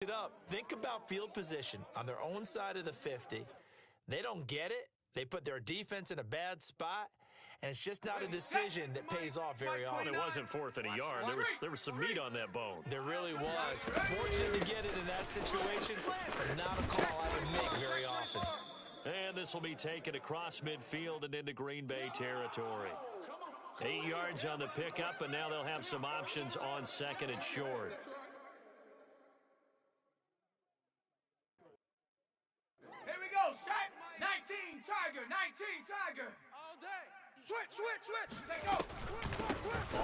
it up. Think about field position on their own side of the 50. They don't get it. They put their defense in a bad spot, and it's just not a decision that pays off very often. It wasn't 4th and a yard. There was some meat on that bone. There really was. Fortunate to get it in that situation, but not a call I would make very often. And this will be taken across midfield and into Green Bay territory. 8 yards on the pickup, and now they'll have some options on 2nd and short. Here we go, set. 19 Tiger, 19 Tiger. All day. Switch. Take go.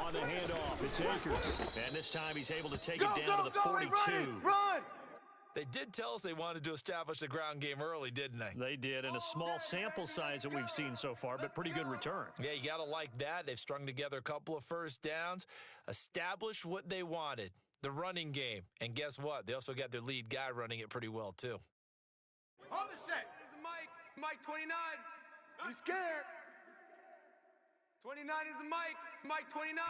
On the handoff, it's Akers. And this time he's able to take it down to the 42. Run. They did tell us they wanted to establish the ground game early, didn't they? They did, in a small sample size that we've seen so far, but pretty good return. Yeah, you got to like that. They've strung together a couple of first downs, established what they wanted, the running game. And guess what? They also got their lead guy running it pretty well, too. On the set. Mike 29. He's scared. 29 is the Mike 29.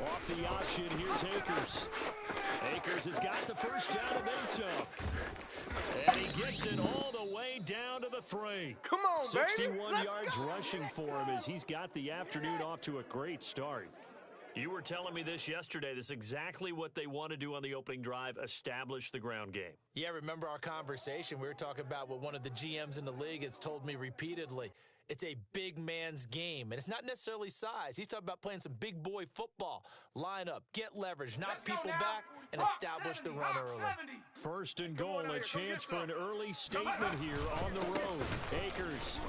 Off the option, here's Akers. Akers has got the first down and then some. And he gets it all the way down to the 3. Come on, 61 yards rushing for him as he's got the afternoon off to a great start. You were telling me this yesterday. This is exactly what they want to do on the opening drive, establish the ground game. Yeah, remember our conversation? We were talking about what one of the GMs in the league has told me repeatedly. It's a big man's game, and it's not necessarily size. He's talking about playing some big boy football. Line up, get leverage, knock people back, and establish the run early. 1st and goal, a chance for an early statement here on the road. Akers.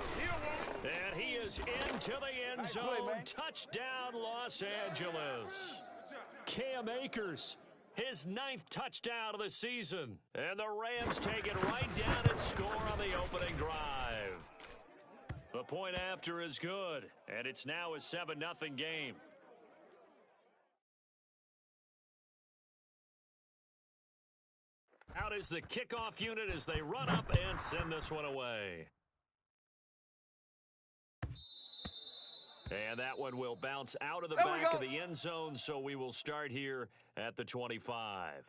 And he is into the end zone. Touchdown, Los Angeles. Cam Akers, his 9th touchdown of the season. And the Rams take it right down and score on the opening drive. The point after is good, and it's now a 7-0 game. Out is the kickoff unit as they run up and send this one away. And that one will bounce out of the back of the end zone, so we will start here at the 25.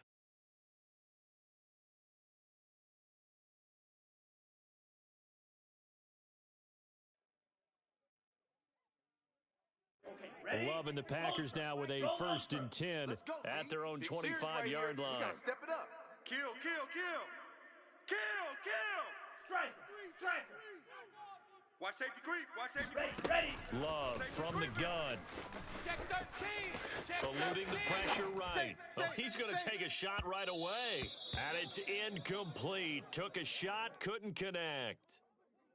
Love and the Packers now with a 1st and 10 at their own 25-yard line. We gotta step it up. Kill. Striker. Watch safety creep. Ready. Love from the gun. Check 13. Eluding the pressure right. Oh, he's going to take a shot right away. And it's incomplete. Took a shot, couldn't connect.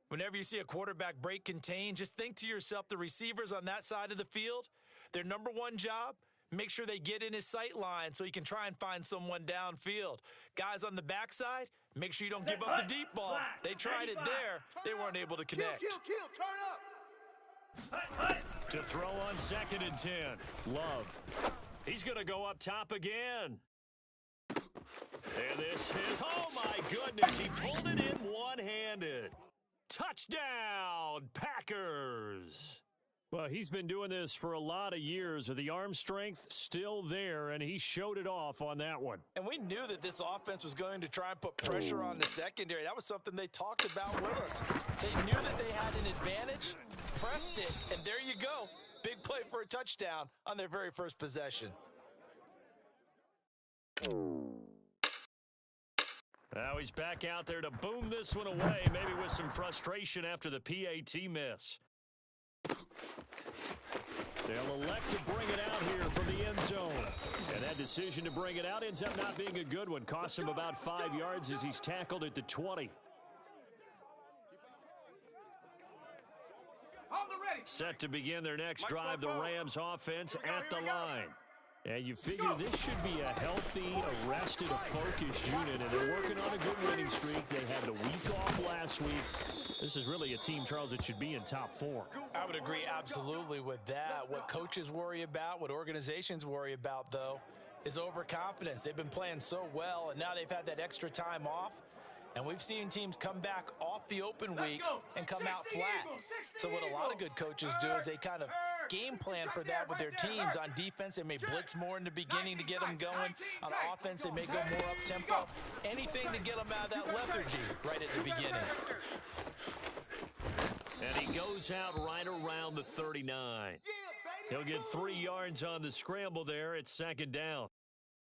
Whenever you see a quarterback break contain, just think to yourself, the receivers on that side of the field, their number one job, make sure they get in his sight line so he can try and find someone downfield. Guys on the backside, make sure you don't give up the deep ball. They tried it there. They weren't able to connect. Kill. Turn up. To throw on 2nd and 10. Love. He's going to go up top again. And this is, oh my goodness, he pulled it in one-handed. Touchdown, Packers. Well, he's been doing this for a lot of years with the arm strength still there, and he showed it off on that one. And we knew that this offense was going to try and put pressure on the secondary. That was something they talked about with us. They knew that they had an advantage, pressed it, and there you go. Big play for a touchdown on their very first possession. Now he's back out there to boom this one away, maybe with some frustration after the PAT miss. They'll elect to bring it out here from the end zone. And that decision to bring it out ends up not being a good one. Costs him about 5 yards as he's tackled at the 20. Set to begin their next drive, the Rams offense at the line. And you figure this should be a healthy, arrested, focused unit, and they're working on a good winning streak. They had the week off last week. This is really a team, Charles, that should be in top form. I would agree absolutely with that. What coaches worry about, what organizations worry about, though, is overconfidence. They've been playing so well, and now they've had that extra time off. And we've seen teams come back off the open week and come out flat. So what a lot of good coaches do is they kind of game plan for that with their teams. On defense, they may blitz more in the beginning to get them going. On offense, they may go more up-tempo. Anything to get them out of that lethargy right at the beginning. And he goes out right around the 39. He'll get 3 yards on the scramble there. It's second down.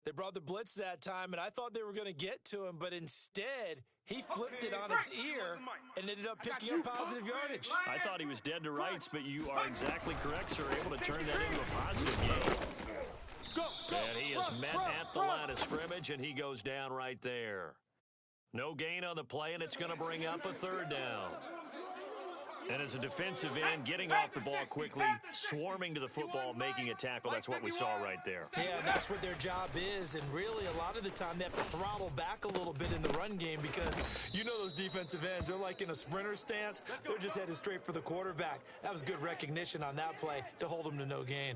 They brought the blitz that time, and I thought they were going to get to him, but instead, he flipped it on its ear and ended up picking up positive yardage. I thought he was dead to rights, but you are exactly correct, sir. Able to turn that into a positive game. And he is met at the line of scrimmage, and he goes down right there. No gain on the play, and it's going to bring up a third down. And as a defensive end, getting off the ball quickly, swarming to the football, making a tackle, that's what we saw right there. Yeah, that's what their job is, and really a lot of the time they have to throttle back a little bit in the run game because you know those defensive ends, they're like in a sprinter stance. They're just headed straight for the quarterback. That was good recognition on that play to hold them to no gain.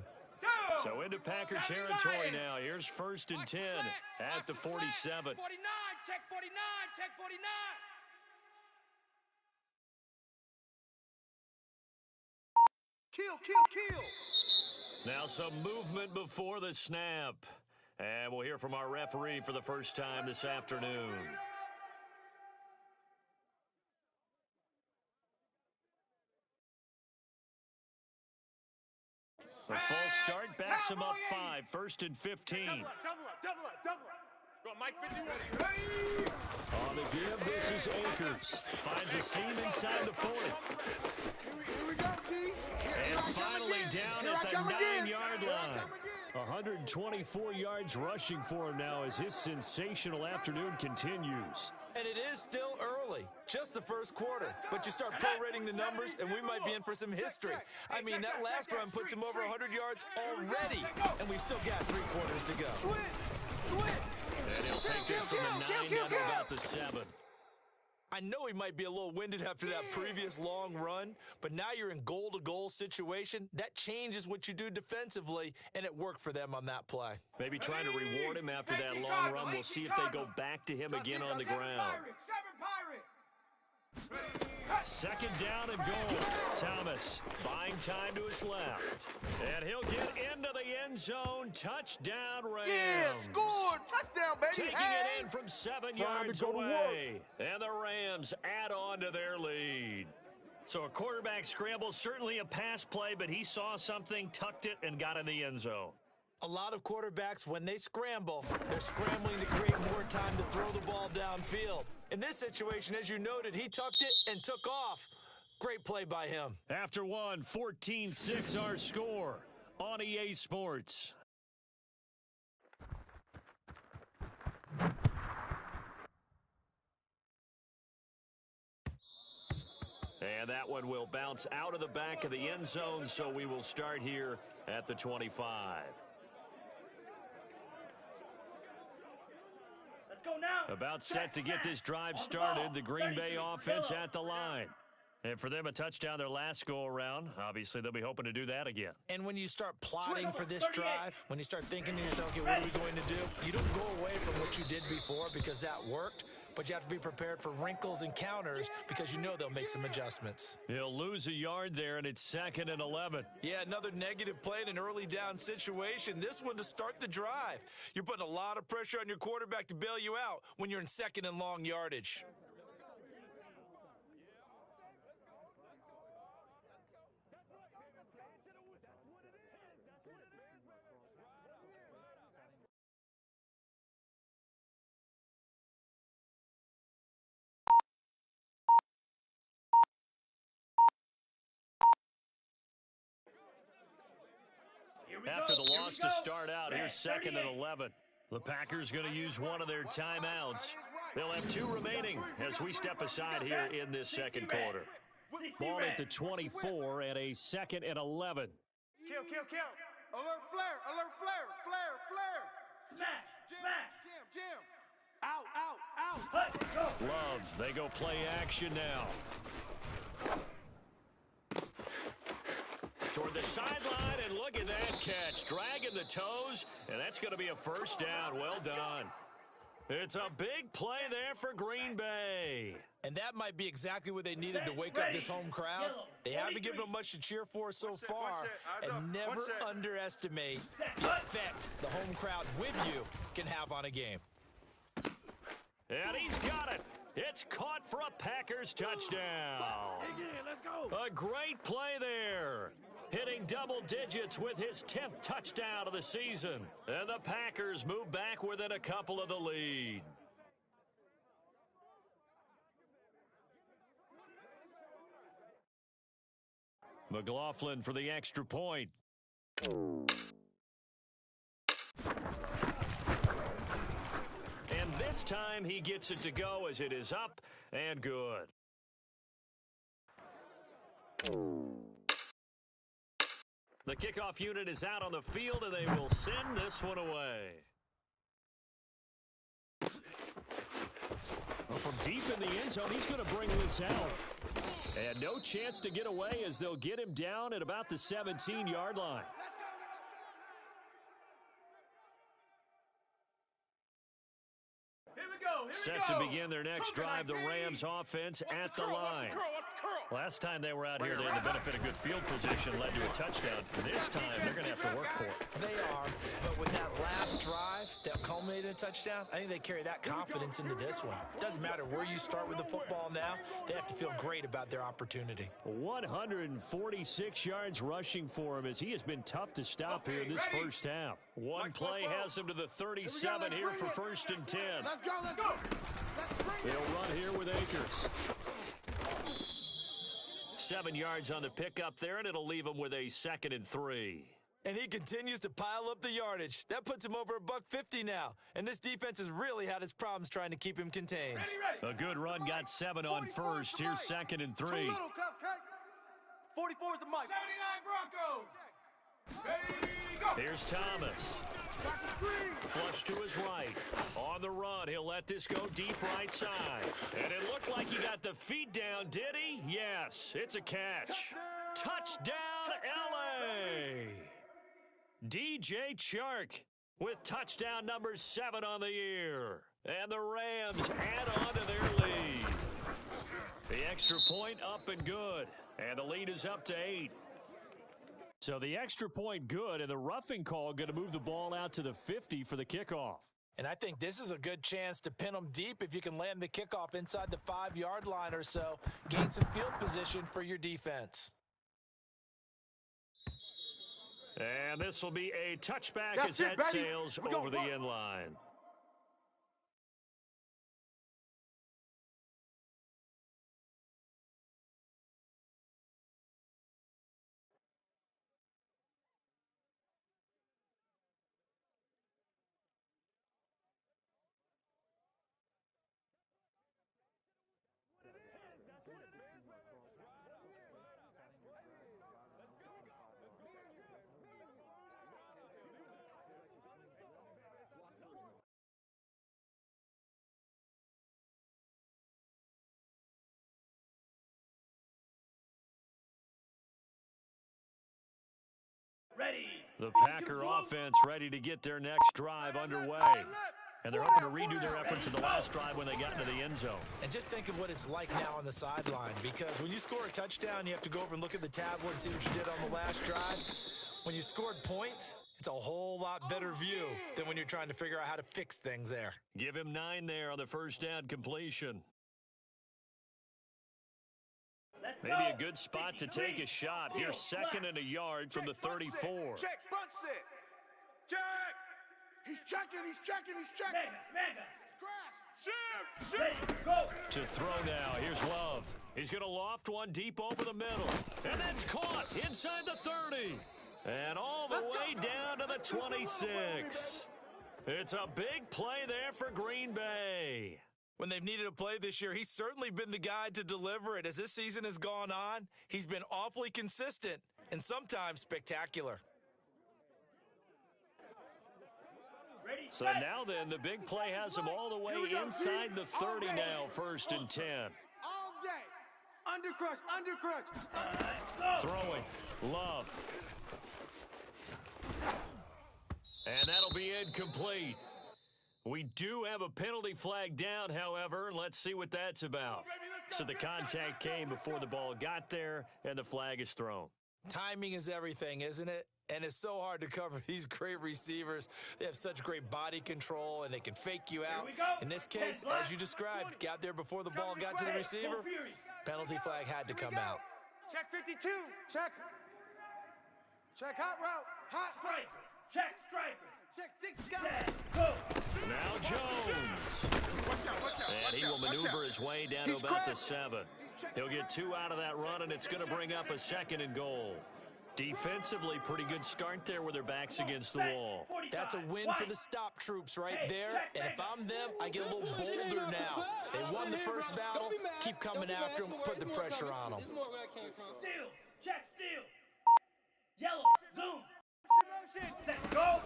So into Packer territory now. Here's 1st and 10 at the 47. 49, check 49, check 49. Kill. Now some movement before the snap. And we'll hear from our referee for the first time this afternoon. The false start backs him up 5, 1st and 15. Double up. Go, Mike 51. On the give, this is Akers. Finds a seam inside the 40. Here we go, G. And finally down at the 9-yard line. 124 yards rushing for him now as his sensational afternoon continues. And it is still early, just the first quarter. But you start prorating the numbers, and we might be in for some history. I mean, that last run puts him over 100 yards already, and we've still got 3 quarters to go. And he'll take this from the 9 down to about the 7. I know he might be a little winded after that previous long run, but now you're in goal-to-goal situation. That changes what you do defensively, and it worked for them on that play. Maybe trying to reward him after that long run. We'll see if they go back to him again on the ground. 2nd down and goal. Thomas buying time to his left. And he'll get into the end zone. Touchdown, Rams. Yeah, scored. Touchdown, baby. Taking it in from 7 yards away. And the Rams add on to their lead. So a quarterback scramble, certainly a pass play, but he saw something, tucked it, and got in the end zone. A lot of quarterbacks, when they scramble, they're scrambling to create more time to throw the ball downfield. In this situation, as you noted, he tucked it and took off. Great play by him. After one, 14-6 our score on EA Sports. And that one will bounce out of the back of the end zone, so we will start here at the 25. Go now. About set to get this drive started. The Green Bay offense at the line. And for them, a touchdown their last go-around. Obviously, they'll be hoping to do that again. And when you start plotting for this drive, when you start thinking to yourself, okay, what are we going to do? You don't go away from what you did before because that worked, but you have to be prepared for wrinkles and counters because you know they'll make some adjustments. He'll lose a yard there, and it's 2nd and 11. Yeah, another negative play in an early down situation. This one to start the drive. You're putting a lot of pressure on your quarterback to bail you out when you're in 2nd and long yardage. After the loss to start out, here's 2nd and 11. The Packers going to use one of their timeouts. They'll have 2 remaining as we step aside here in this second quarter. Ball at the 24 and a 2nd and 11. Kill. Alert flare. Smash. Jam. Out. Love, they go play action now. Toward the sideline, and look at that catch. Dragging the toes, and that's going to be a first down. Well done. It's a big play there for Green Bay. And that might be exactly what they needed to wake up this home crowd. They haven't given them much to cheer for so far, and never underestimate the effect the home crowd with you can have on a game. And he's got it. It's caught for a Packers touchdown. A great play there. Hitting double digits with his 10th touchdown of the season. And the Packers move back within a couple of the lead. McLaughlin for the extra point. And this time he gets it to go as it is up and good. The kickoff unit is out on the field, and they will send this one away. Well, from deep in the end zone, he's going to bring this out. And no chance to get away as they'll get him down at about the 17-yard line. Set to begin their next drive, the Rams offense at the line. Last time they were out here, they had the benefit of good field position, led to a touchdown. This time, they're going to have to work for it. They are, but with that last drive that culminated in a touchdown, I think they carry that confidence into this one. Doesn't matter where you start with the football now, they have to feel great about their opportunity. 146 yards rushing for him as he has been tough to stop here in this first half. One play has him to the 37 here for 1st and 10. Let's go, let's go. They'll run here with Akers. 7 yards on the pickup there, and it'll leave him with a 2nd and 3. And he continues to pile up the yardage. That puts him over $150 now. And this defense has really had its problems trying to keep him contained. A good run, got 7 on first. Here's 2nd and 3. 44 is the mic. 79 Broncos. Ready, go. Here's Thomas. Flush to his right. On the run, he'll let this go deep right side. And it looked like he got the feet down, did he? Yes, it's a catch. Touchdown, L.A. DJ Chark with touchdown number 7 on the year. And the Rams add on to their lead. The extra point up and good. And the lead is up to 8. So the extra point good, and the roughing call going to move the ball out to the 50 for the kickoff. And I think this is a good chance to pin them deep if you can land the kickoff inside the 5-yard line or so. Gain some field position for your defense. And this will be a touchback as that sails over the end line. Ready. The Packer offense ready to get their next drive underway. And they're hoping to redo their efforts in the last drive when they got into the end zone. And just think of what it's like now on the sideline, because when you score a touchdown, you have to go over and look at the tablet and see what you did on the last drive. When you scored points, it's a whole lot better view than when you're trying to figure out how to fix things there. Give him 9 there on the first down completion. Maybe a good spot to take a shot. Here's 2nd and a yard from the 34. Check, bunch set. Check. He's checking. Mega. Shoot. Go. To throw now, here's Love. He's going to loft one deep over the middle. And that's caught inside the 30. And all the way down to the 26. It's a big play there for Green Bay. When they've needed a play this year, he's certainly been the guy to deliver it. As this season has gone on, he's been awfully consistent and sometimes spectacular. So now then, the big play has him all the way inside the 30 now, 1st and 10. All day. Under crush. Throwing. Love. And that'll be incomplete. We do have a penalty flag down, however. Let's see what that's about. So the contact came before the ball got there, and the flag is thrown. Timing is everything, isn't it? And it's so hard to cover these great receivers. They have such great body control, and they can fake you out. In this case, as you described, got there before the ball got to the receiver. Penalty flag had to come out. Check 52. Check. Check hot route. Hot striker. Check striker. Check 6 guys. Go. Now Jones. And he will maneuver his way down to about the 7. He'll get 2 out of that run, and it's going to bring up a 2nd and goal. Defensively, pretty good start there with their backs against the wall. That's a win for the stop troops right there. And if I'm them, I get a little bolder now. They won the first battle. Keep coming after them. Put the pressure on them. Steal. Check steal. Yellow. Zoom. Set. Go.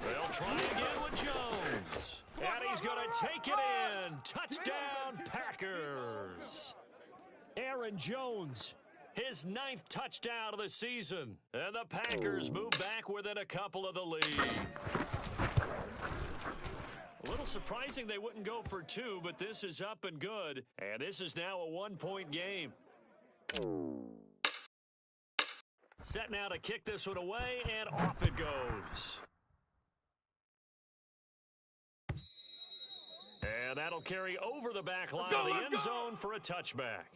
They'll try again with Jones. And he's going to take it in. Touchdown, Packers. Aaron Jones, his 9th touchdown of the season. And the Packers move back within a couple of the lead. A little surprising they wouldn't go for 2, but this is up and good. And this is now a 1-point game. Set now to kick this one away, and off it goes. And that'll carry over the back line of the end zone for a touchback.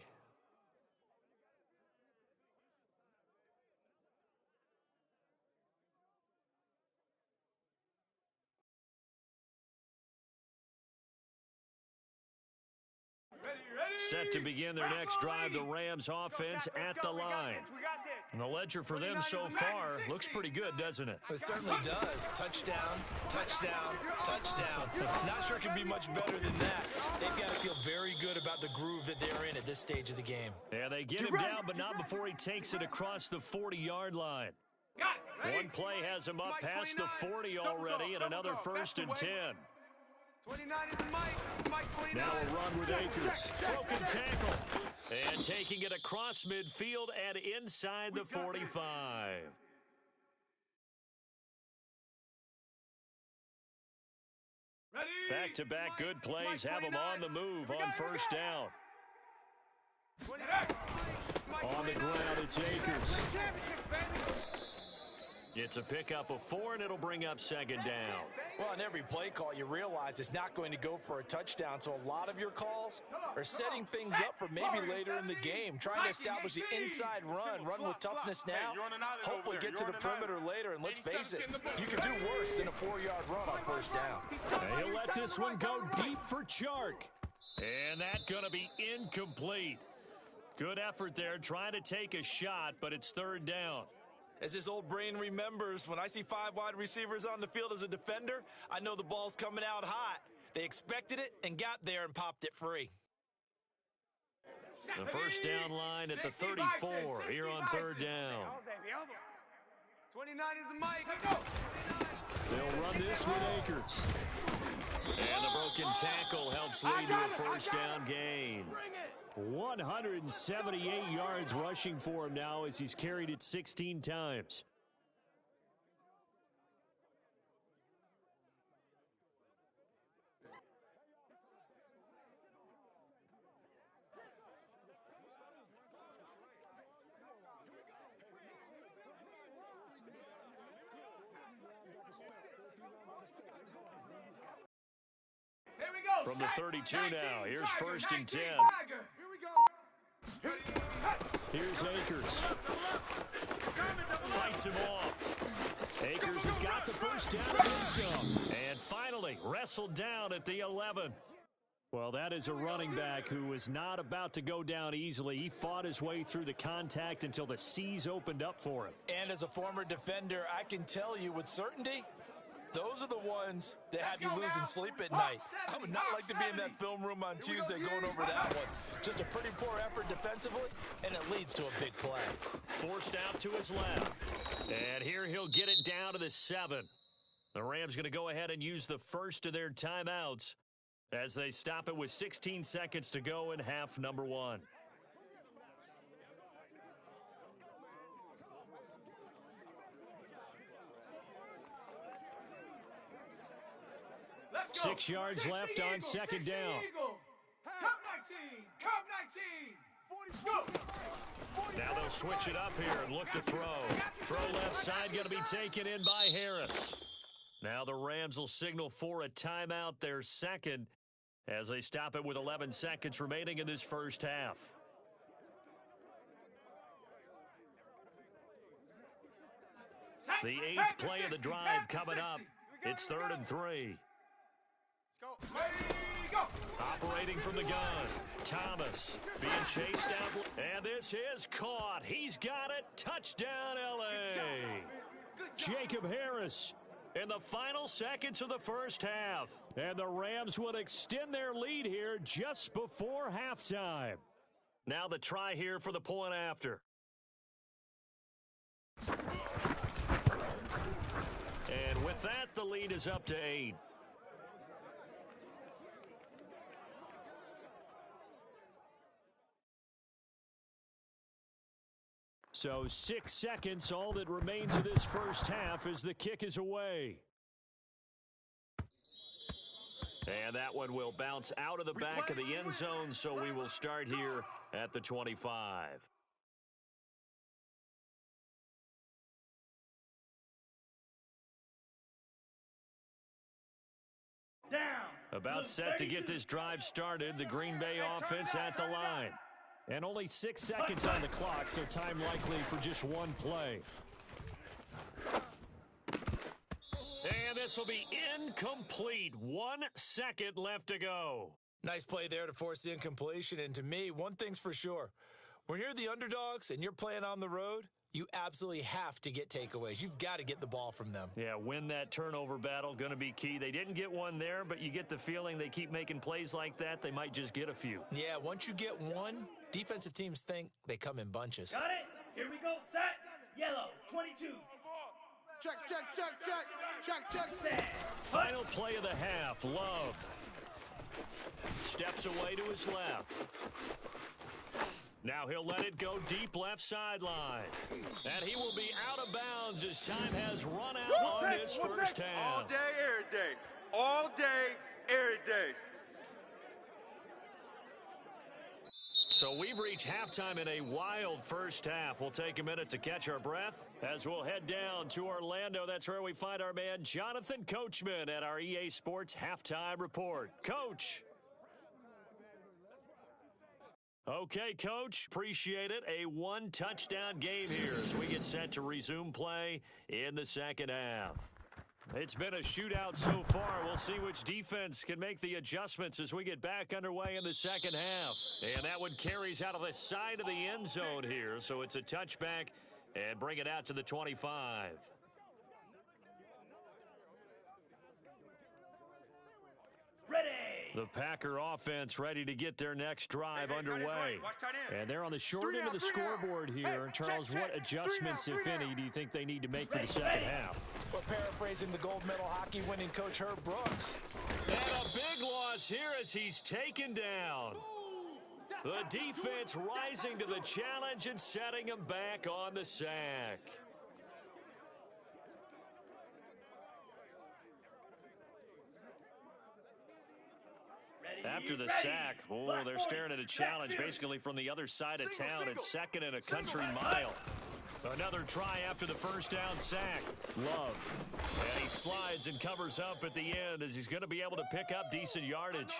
Set to begin their next drive, the Rams offense at the line. And the ledger for them so far looks pretty good, doesn't it? It certainly does. Touchdown, touchdown, touchdown. Not sure it can be much better than that. They've got to feel very good about the groove that they're in at this stage of the game. Yeah, they get him down, but not before he takes it across the 40-yard line. One play has him up past the 40 already, and another 1st and 10. 29 is the Mike 29. Now a run with Akers. Broken tackle. And taking it across midfield and inside the 45. Back-to-back good plays have them on the move on 1st down. On the ground, it's Akers. It's a pickup of 4, and it'll bring up 2nd down. Well, on every play call, you realize it's not going to go for a touchdown, so a lot of your calls are setting things up for maybe later in the game, trying to establish the inside run with toughness now, hopefully get to the perimeter later, and let's face it, you can do worse than a 4-yard run on 1st down. He'll let this one go deep for Chark. And that's going to be incomplete. Good effort there, trying to take a shot, but it's 3rd down. As his old brain remembers, when I see 5 wide receivers on the field as a defender, I know the ball's coming out hot. They expected it and got there and popped it free. The 1st down line at the 34 here on 3rd down. 29 is the Mike. They'll run this with Akers. And the broken tackle helps lead to a 1st down gain. 178 yards rushing for him now as he's carried it 16 times. Here we go. From the 32 now, here's 1st and 10. Here we go. Here's Akers. Fights him off. Akers has got the 1st down and then some. And finally wrestled down at the 11. Well, that is a running back who was not about to go down easily. He fought his way through the contact until the seas opened up for him. And as a former defender, I can tell you with certainty, those are the ones that have you losing sleep at night. I would not like to be in that film room on Tuesday going over that one. Just a pretty poor effort defensively, and it leads to a big play. Forced out to his left. And here he'll get it down to the 7. The Rams going to go ahead and use the first of their timeouts as they stop it with 16 seconds to go in half number 1. 6 yards left on second down. Cup 19. Cup 19. Now they'll switch it up here and look to throw. Throw left side going to be taken in by Harris. Now the Rams will signal for a timeout, their second, as they stop it with 11 seconds remaining in this first half. The 8th play of the drive coming up. It's 3rd and 3. Operating from the gun. Thomas being chased down. And this is caught. He's got it. Touchdown, L.A. Jacob Harris in the final seconds of the first half. And the Rams would extend their lead here just before halftime. Now the try here for the point after. And with that, the lead is up to 8. So 6 seconds, all that remains of this first half as the kick is away. And that one will bounce out of the back of the end zone, so we will start here at the 25. Down. About set to get this drive started, the Green Bay offense at the line. And only 6 seconds on the clock, so time likely for just one play. And this will be incomplete. 1 second left to go. Nice play there to force the incompletion. And to me, one thing's for sure. When you're the underdogs and you're playing on the road, you absolutely have to get takeaways. You've got to get the ball from them. Yeah, win that turnover battle, going to be key. They didn't get one there, but you get the feeling they keep making plays like that, they might just get a few. Yeah, once you get one, defensive teams think they come in bunches. Got it. Here we go. Set. Yellow. 22. Check, check, check, check. Check, check. Set. Final play of the half, Love. Steps away to his left. Now he'll let it go deep left sideline. And he will be out of bounds as time has run out on this first half. All day, every day. All day, every day. So we've reached halftime in a wild first half. We'll take a minute to catch our breath as we'll head down to Orlando. That's where we find our man Jonathan Coachman at our EA Sports Halftime Report. Coach. Okay, Coach, appreciate it. A one-touchdown game here as we get set to resume play in the second half. It's been a shootout so far. We'll see which defense can make the adjustments as we get back underway in the second half. And that one carries out of the side of the end zone here, so it's a touchback and bring it out to the 25. Ready. The Packer offense ready to get their next drive underway. And they're on the short end of the scoreboard here. Charles, what adjustments, if any, do you think they need to make for the second half? Well, paraphrasing the gold medal hockey winning coach Herb Brooks. And a big loss here as he's taken down. The defense rising to the challenge and setting him back on the sack. After the sack, they're staring at a challenge basically from the other side of town. It's second and a country mile. Another try after the first down sack. Love. And he slides and covers up at the end as he's going to be able to pick up decent yardage.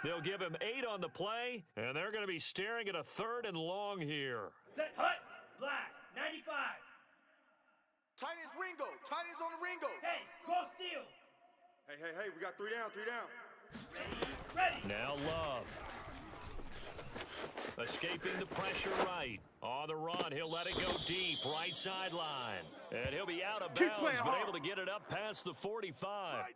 They'll give him 8 on the play, and they're going to be staring at a 3rd and long here. Set. Hut. Black. 95. Tight is Ringo. Tight is on the Ringo. Hey, go steal. Hey, we got 3 down, 3 down. Ready. Now Love. Escaping the pressure right. On the run, he'll let it go deep, right sideline. And he'll be out of bounds, but able to get it up past the 45. Right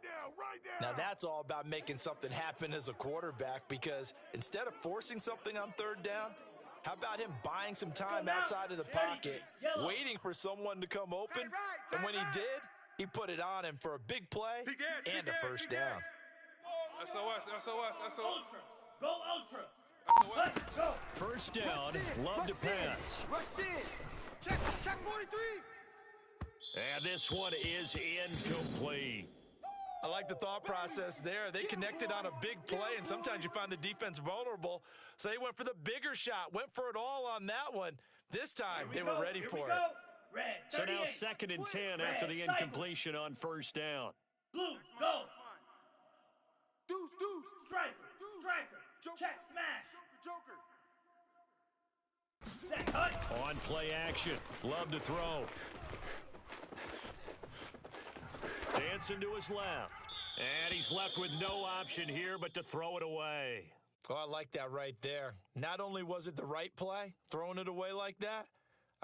now. Now that's all about making something happen as a quarterback, because instead of forcing something on 3rd down, how about him buying some time outside of the pocket, waiting for someone to come open, and when he did, he put it on him for a big play and a first down. SOS. Ultra. Go ultra. SOS. Go. First down, Love to pass. Rush in. Check 43. And this one is incomplete. I like the thought process there. They connected on a big play, and sometimes you find the defense vulnerable. So they went for the bigger shot, went for it all on that one. This time, they were ready for it. So now 2nd and 10 after the incompletion on first down. Blue, go. Deuce. Striker. Check, smash. Joker. Set, cut. On play action. Love to throw. Dancing to his left. And he's left with no option here but to throw it away. Oh, I like that right there. Not only was it the right play, throwing it away like that,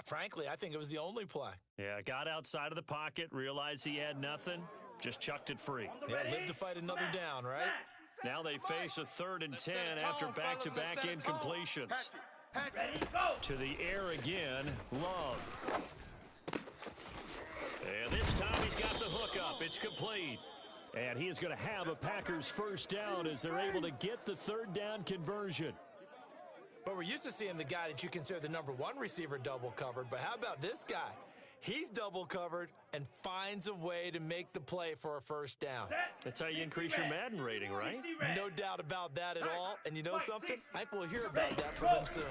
frankly, I think it was the only play. Yeah, got outside of the pocket, realized he had nothing, just chucked it free. Yeah, live to fight another down, right? Now they face a 3rd and 10 after back-to-back incompletions. Ready, go. To the air again, Love. And this time he's got the hook up. It's complete. And he is going to have a Packers first down as they're able to get the 3rd down conversion. But we're used to seeing the guy that you consider the number 1 receiver double covered. But how about this guy? He's double covered and finds a way to make the play for a first down. That's how you increase your Madden rating, right? No doubt about that at all. And you know something? I think we'll hear about that from him soon.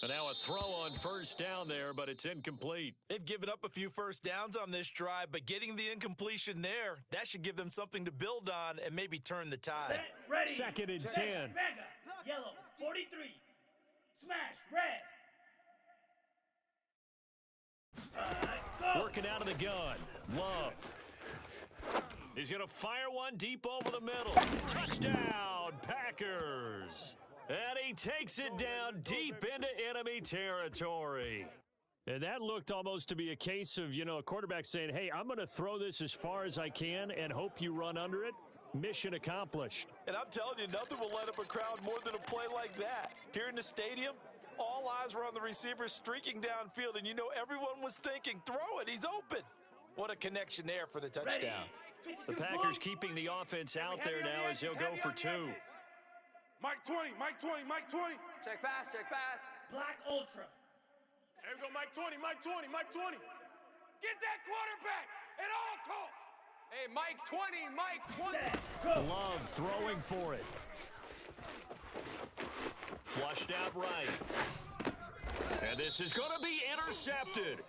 And now a throw on first down there, but it's incomplete. They've given up a few first downs on this drive, but getting the incompletion there, that should give them something to build on and maybe turn the tide. Set, ready. 2nd and 10. Mega, yellow, 43. Smash, red. Go. Working out of the gun. Love. He's going to fire one deep over the middle. Touchdown, Packers. And he takes it down deep into enemy territory. And that looked almost to be a case of, a quarterback saying, hey, I'm going to throw this as far as I can and hope you run under it. Mission accomplished. And I'm telling you, nothing will light up a crowd more than a play like that. Here in the stadium, all eyes were on the receiver streaking downfield, and everyone was thinking, throw it, he's open. What a connection there for the touchdown. The Packers keeping the offense out there now as they'll go for 2. Mike 20. Check pass. Black Ultra. There we go, Mike 20. Get that quarterback at all costs. Hey, Mike 20. Set, go. Love throwing for it. Flushed out right. And this is going to be intercepted.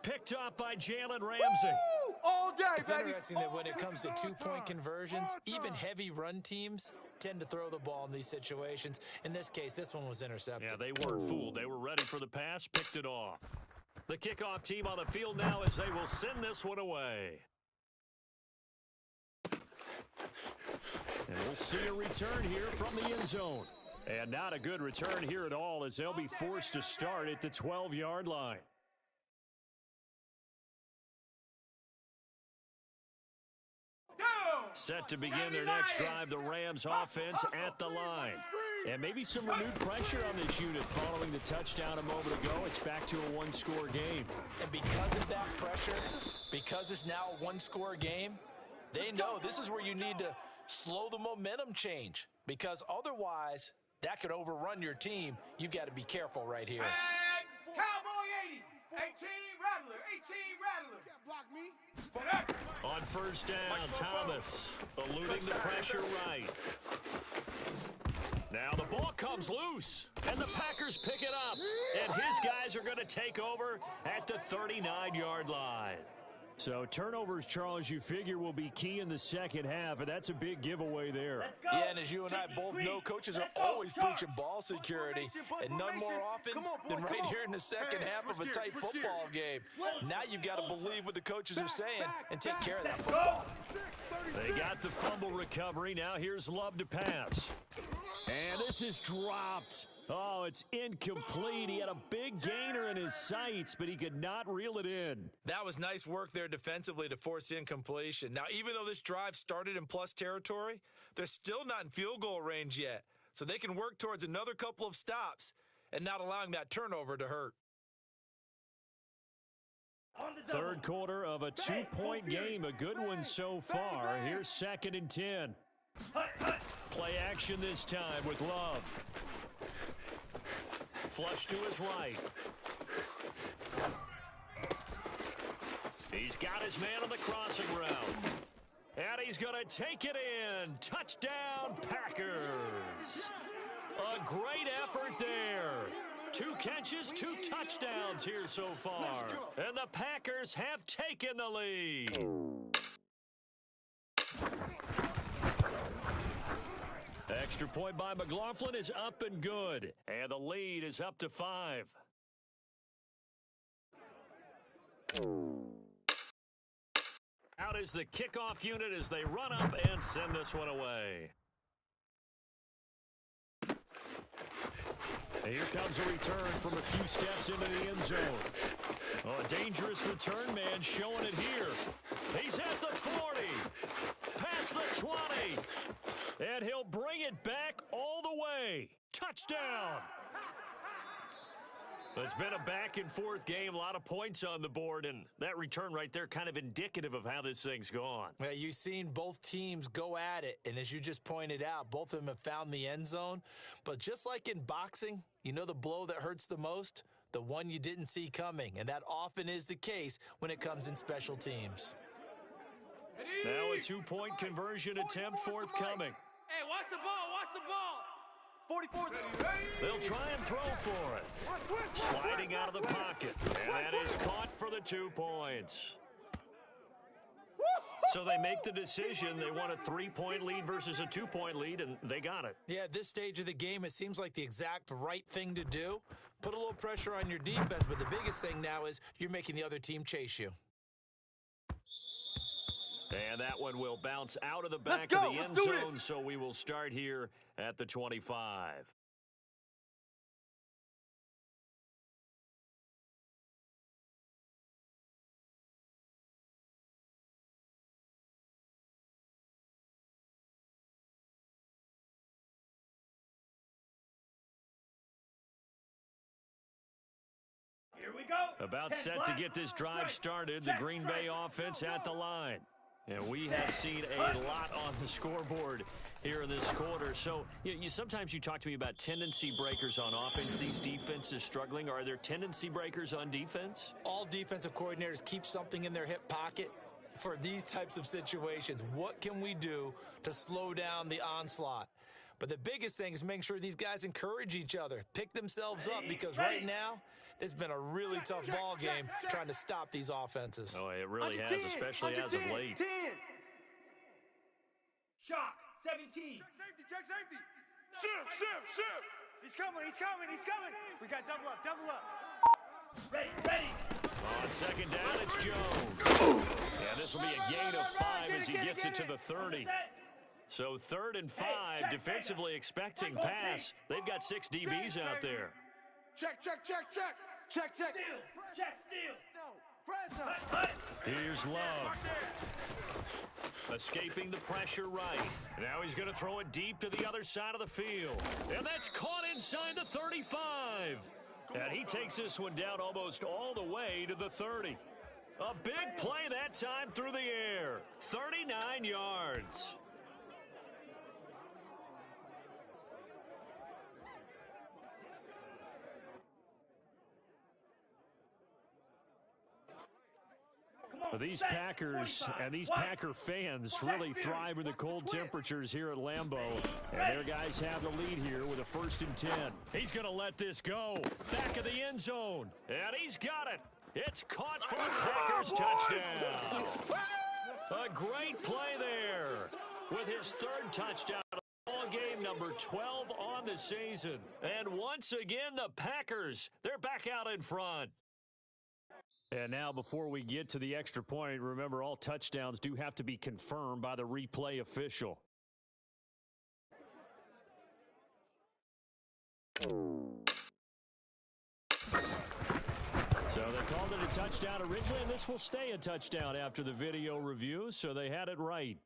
Picked up by Jalen Ramsey. Woo! All day, It's baby. interesting that when it comes to 2-point conversions, even heavy run teams tend to throw the ball in these situations. In this case, this one was intercepted. Yeah, they weren't fooled. They were ready for the pass, picked it off. The kickoff team on the field now as they will send this one away. And we'll see a return here from the end zone. And not a good return here at all as they'll be forced to start at the 12-yard line. Set to begin their next drive, the Rams offense at the line. And maybe some renewed pressure on this unit following the touchdown a moment ago. It's back to a 1-score game. And because of that pressure, because it's now a 1-score game, they know this is where you need to slow the momentum change, because otherwise that could overrun your team. You've got to be careful right here. And Cowboy 80. 18 Rattler. 18 Rattler. Block me. On first down, Thomas eluding the pressure right. Now the ball comes loose, and the Packers pick it up. And his guys are going to take over at the 39-yard line. So turnovers, Charles, you figure will be key in the second half, and that's a big giveaway there. Let's go. Yeah, and as you and I both know, coaches are always preaching ball security, and none more often than right here in the second half of a tight football game. Now you've got to believe what the coaches are saying and take care of that football. They got the fumble recovery. Now here's Love to pass. And this is dropped. Oh, it's incomplete. He had a big gainer in his sights, but he could not reel it in. That was nice work there defensively to force incompletion. Now, even though this drive started in plus territory, they're still not in field goal range yet. So they can work towards another couple of stops and not allowing that turnover to hurt. Third quarter of a 2-point game. A good one so far. Here's 2nd and 10. Play action this time with Love. Flush to his right. He's got his man on the crossing route. And he's going to take it in. Touchdown, Packers. A great effort there. 2 catches, 2 touchdowns here so far. And the Packers have taken the lead. Extra point by McLaughlin is up and good. And the lead is up to 5. Out is the kickoff unit as they run up and send this one away. And here comes a return from a few steps into the end zone. Oh, a dangerous return man showing it here. He's at the 40, past the 20, and he'll bring it back all the way. Touchdown! It's been a back-and-forth game, a lot of points on the board, and that return right there kind of indicative of how this thing's gone. Well, you've seen both teams go at it, and as you just pointed out, both of them have found the end zone. But just like in boxing, you know the blow that hurts the most? The one you didn't see coming, and that often is the case when it comes in special teams. Now a 2-point conversion attempt forthcoming. Hey, watch the ball, watch the ball. 44. They'll try and throw for it. Sliding out of the pocket. And that is caught for the 2 points. So they make the decision. They want a 3-point lead versus a 2-point lead, and they got it. Yeah, at this stage of the game, it seems like the exact right thing to do. Put a little pressure on your defense, but the biggest thing now is you're making the other team chase you. And that one will bounce out of the back of the end zone, so we will start here at the 25. Here we go. About set to get this drive started, the Green Bay offense at the line. And we have seen a lot on the scoreboard here in this quarter. So sometimes you talk to me about tendency breakers on offense. These defenses struggling. Are there tendency breakers on defense? All defensive coordinators keep something in their hip pocket for these types of situations. What can we do to slow down the onslaught? But the biggest thing is making sure these guys encourage each other, pick themselves up, because right now, it's been a really tough ball game trying to stop these offenses. Oh, it really has, especially as of late. 10. Shock, 17. Check safety. Shift. He's coming. We got double up. Ready. On second down, it's Jones. And this will be a gain of 5 as he gets it to the 30. So 3rd and 5, defensively expecting pass. They've got 6 DBs out there. Check. Steal. Here's Love. Escaping the pressure right. Now he's going to throw it deep to the other side of the field. And that's caught inside the 35. And he takes this one down almost all the way to the 30. A big play that time through the air. 39 yards. These Packers and these Packer fans really thrive in the cold temperatures here at Lambeau. And their guys have the lead here with a 1st and 10. He's going to let this go. Back of the end zone. And he's got it. It's caught for the Packers touchdown. A great play there with his 3rd touchdown. Ball game number 12 on the season. And once again, the Packers, they're back out in front. And now before we get to the extra point, remember all touchdowns do have to be confirmed by the replay official. So they called it a touchdown originally, and this will stay a touchdown after the video review, so they had it right.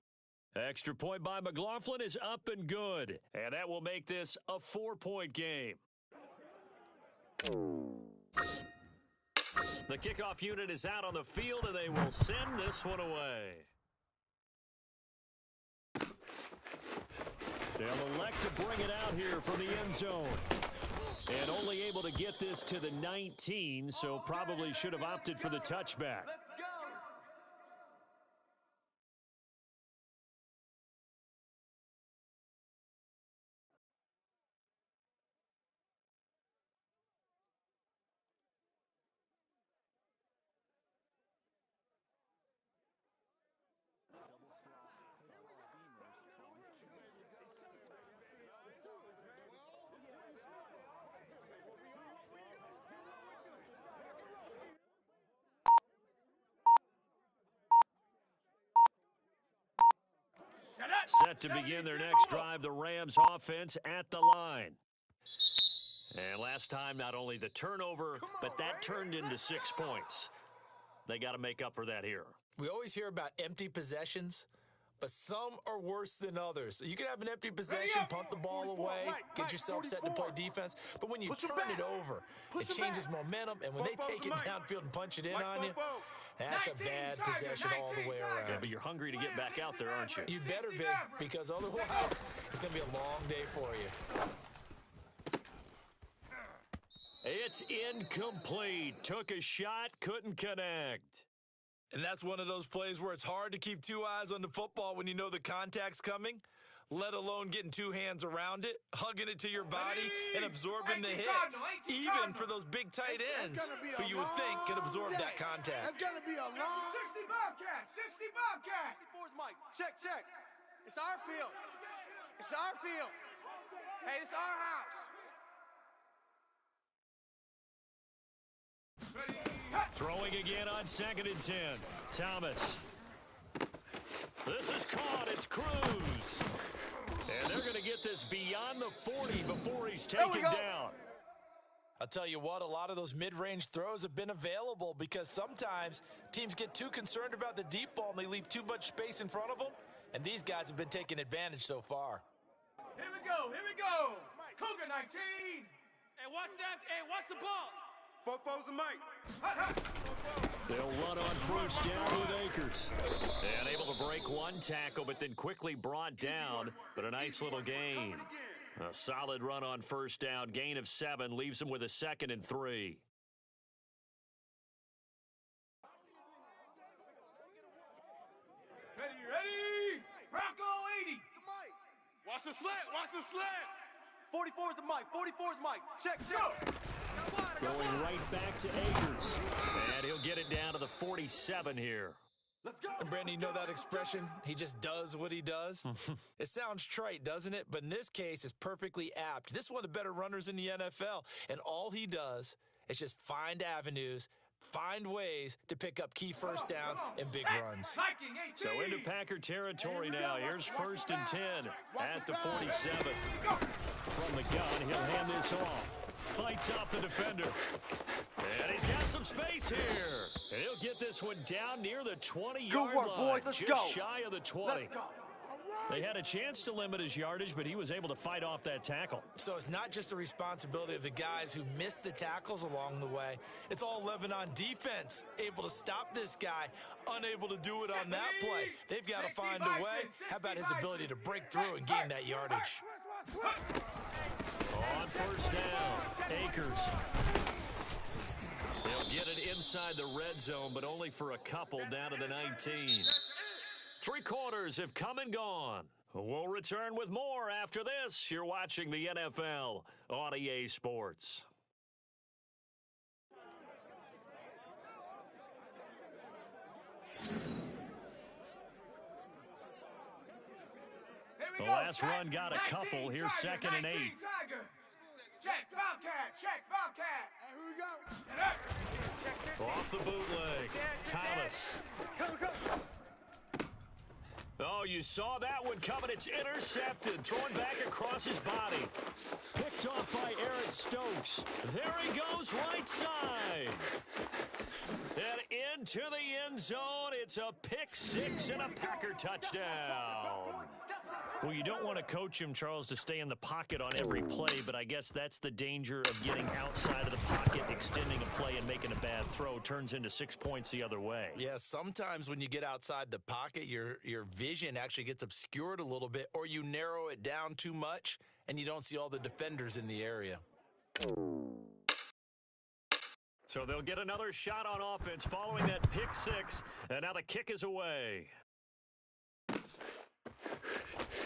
Extra point by McLaughlin is up and good, and that will make this a 4-point game. The kickoff unit is out on the field, and they will send this one away. They'll elect to bring it out here from the end zone. And only able to get this to the 19, so probably should have opted for the touchback. Set to begin their next drive, the Rams offense at the line. And last time, not only the turnover, but that turned into 6 points. They got to make up for that here. We always hear about empty possessions, but some are worse than others. You can have an empty possession, punt the ball away, get yourself set to play defense, but when you turn it over, it changes momentum, and when they take it downfield and punch it in on you, that's a bad possession all the way around. Yeah, but you're hungry to get back out there, aren't you? You better be, because otherwise it's going to be a long day for you. It's incomplete. Took a shot, couldn't connect. And that's one of those plays where it's hard to keep two eyes on the football when you know the contact's coming, let alone getting two hands around it, hugging it to your body, and absorbing the hit, even for those big tight ends who you would think could absorb that contact. That's going to be a long... 60 Bobcat, 60 Bobcat. 54's Mike. Check. It's our field. It's our field. Hey, it's our house. Throwing again on 2nd and 10. Thomas. This is caught. It's Cruz. And they're going to get this beyond the 40 before he's taken down. I'll tell you what, a lot of those mid-range throws have been available because sometimes teams get too concerned about the deep ball and they leave too much space in front of them, and these guys have been taking advantage so far. Here we go. Cougar 19. Hey, what's that? Hey, what's the ball? 4-4's the Mike. They'll run on first down with Akers. And able to break one tackle, but then quickly brought down. But a nice little gain. A solid run on first down. Gain of 7 leaves them with a 2nd and 3. Ready. Bronco 80. Watch the slant. 44's the Mike. 44's Mike. Check. Going right back to Akers. And he'll get it down to the 47 here. Let's go. And Brandon, you know that expression? He just does what he does. It sounds trite, doesn't it? But in this case, it's perfectly apt. This is one of the better runners in the NFL. And all he does is just find avenues, find ways to pick up key first downs and big runs. So into Packer territory now. Here's 1st and 10 at the 47. From the gun, he'll hand this off. Fights off the defender. And he's got some space here. And he'll get this one down near the 20-yard line. Boys. Let's just go. Shy of the 20. Let's go. They had a chance to limit his yardage, but he was able to fight off that tackle. So it's not just the responsibility of the guys who missed the tackles along the way. It's all Lebanon defense, able to stop this guy, unable to do it on that play. They've got to find a way. How about his ability to break through and gain that yardage? On first down, Akers. They'll get it inside the red zone, but only for a couple down to the 19. 3 quarters have come and gone. We'll return with more after this. You're watching the NFL on EA Sports. The last run got a couple. Here's 2nd and 8. Check Bobcat. Hey, here we go. Off the bootleg. Thomas. Oh, you saw that one coming. It's intercepted. Thrown back across his body. Picked off by Eric Stokes. There he goes, right side. And into the end zone. It's a pick 6 and a Packer touchdown. Well, you don't want to coach him, Charles, to stay in the pocket on every play, but I guess that's the danger of getting outside of the pocket, extending a play, and making a bad throw. Turns into 6 points the other way. Yeah, sometimes when you get outside the pocket, your vision actually gets obscured a little bit, or you narrow it down too much, and you don't see all the defenders in the area. So they'll get another shot on offense following that pick 6, and now the kick is away.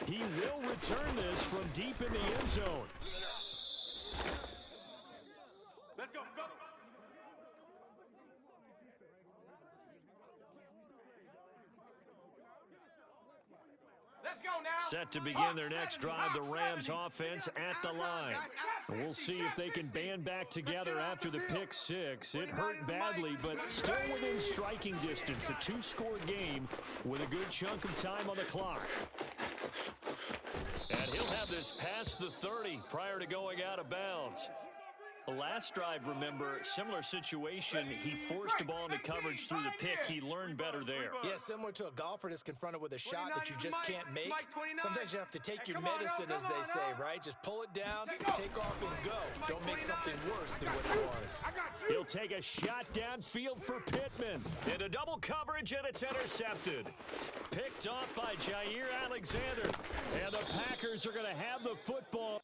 He will return this from deep in the end zone. Let's go. Let's go now. Set to begin their next drive, the Rams offense at the line. We'll see if they can band back together after the pick 6. It hurt badly, but still within striking distance. A 2-score game with a good chunk of time on the clock. past the 30 prior to going out of bounds. The last drive, remember, similar situation. He forced the ball into coverage through the pick. He learned better there. Yeah, similar to a golfer that's confronted with a shot that you just can't make. Sometimes you have to take your medicine, as they say, right? Just pull it down, take off, and go. Don't make something worse than what it was. He'll take a shot downfield for Pittman. Into double coverage, and it's intercepted. Picked off by Jair Alexander. And the Packers are going to have the football.